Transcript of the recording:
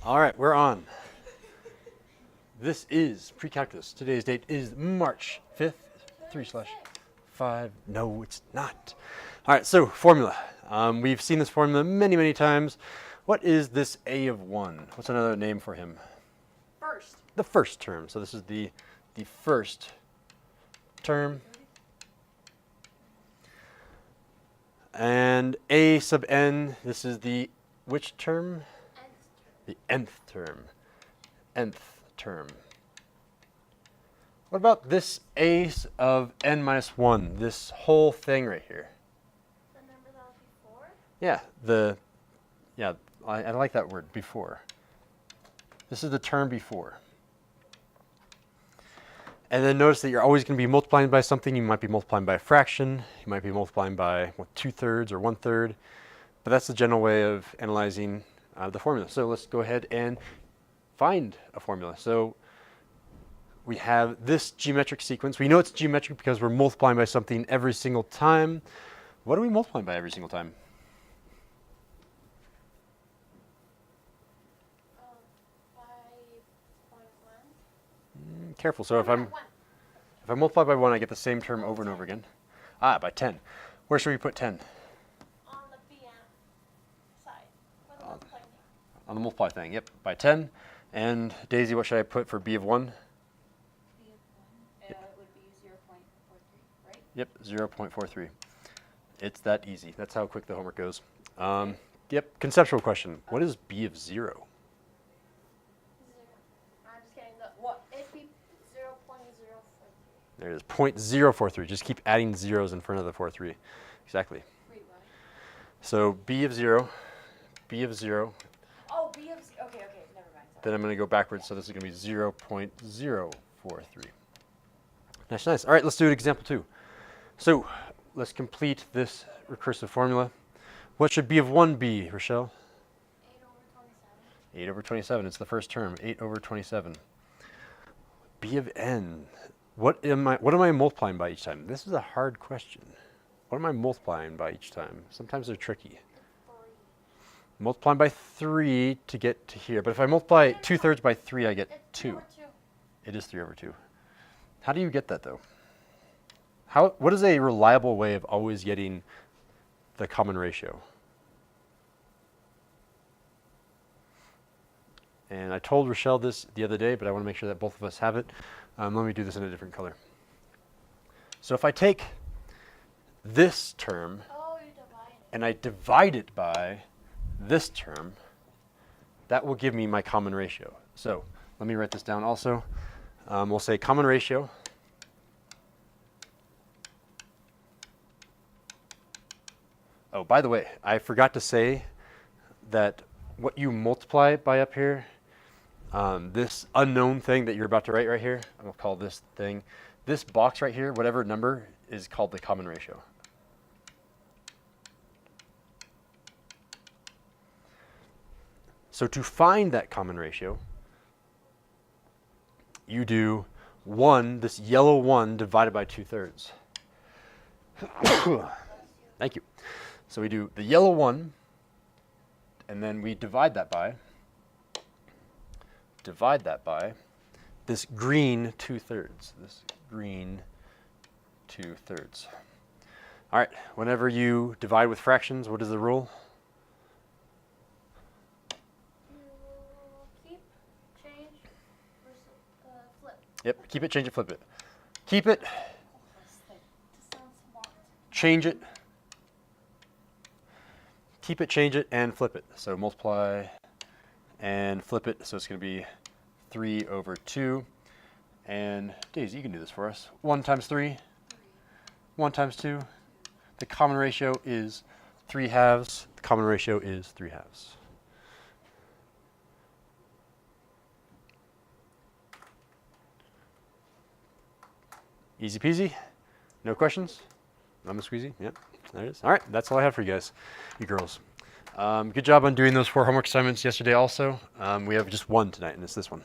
All right, we're on. This is Precalculus. Today's date is March 5th, 3/5. No, it's not. All right, so formula. We've seen this formula many, many times. What is this a of 1? What's another name for him? First. The first term. So this is the first term. And a sub n, this is the which term? The nth term. Nth term. What about this a of n minus 1, this whole thing right here? The number that was before? Yeah, I like that word, before. This is the term before. And then notice that you're always going to be multiplying by something. You might be multiplying by a fraction. You might be multiplying by 2/3 or 1/3. But that's the general way of analyzing the formula. So let's go ahead and find a formula. So we have this geometric sequence. We know it's geometric because we're multiplying by something every single time. What are we multiplying by every single time? By 0.1. Careful. So if I multiply by 1, I get the same term over and over again. By 10. Where should we put 10? On the BM side. For the multiplying thing. On the multiply thing. Yep, by 10. And Daisy, what should I put for b of 1? B of 1. It would be 0.43, right? Yep, 0.43. It's that easy. That's how quick the homework goes. Yep, conceptual question. What is b of 0? I'm just kidding. It'd be 0.043. There it is, 0.043. Just keep adding zeros in front of the 43. Exactly. Wait, what? So b of 0. Oh, B of 0. Okay, never mind. Sorry. Then I'm going to go backwards, so this is going to be 0.043. Nice. All right, let's do example 2. So let's complete this recursive formula. What should b of 1 be, Rochelle? 8 over 27. 8 over 27. It's the first term. 8 over 27. B of n. What am I multiplying by each time? This is a hard question. What am I multiplying by each time? Sometimes they're tricky. 3. Multiplying by 3 to get to here. But if I multiply 2/3 by 3, I get It's 2. 3 over 2. It is 3 over 2. How do you get that, though? What is a reliable way of always getting the common ratio? And I told Rochelle this the other day, but I want to make sure that both of us have it. Let me do this in a different color. So if I take this term Oh, you divide it. and I divide it by this term, that will give me my common ratio. So let me write this down also. We'll say common ratio Oh, by the way, I forgot to say that what you multiply by up here, this unknown thing that you're about to write right here, I'm going to call this thing, this box right here, whatever number, is called the common ratio. So to find that common ratio, you do 1, this yellow 1, divided by 2/3. Thank you. So we do the yellow 1, and then we divide that by this green 2/3. This green 2/3. All right, whenever you divide with fractions, what is the rule? You keep, change, flip. Yep, keep it, change it, flip it. Keep it, This sounds smart. change it, keep it, change it, and flip it. So multiply and flip it. So it's going to be 3 over 2. And Daisy, you can do this for us. 1 times 3, 1 times 2. The common ratio is 3/2. The common ratio is 3/2. Easy peasy. No questions? Lemon squeezy? Yep, there it is. All right, that's all I have for you guys, you girls. Good job on doing those 4 homework assignments yesterday also. We have just one tonight, and it's this one.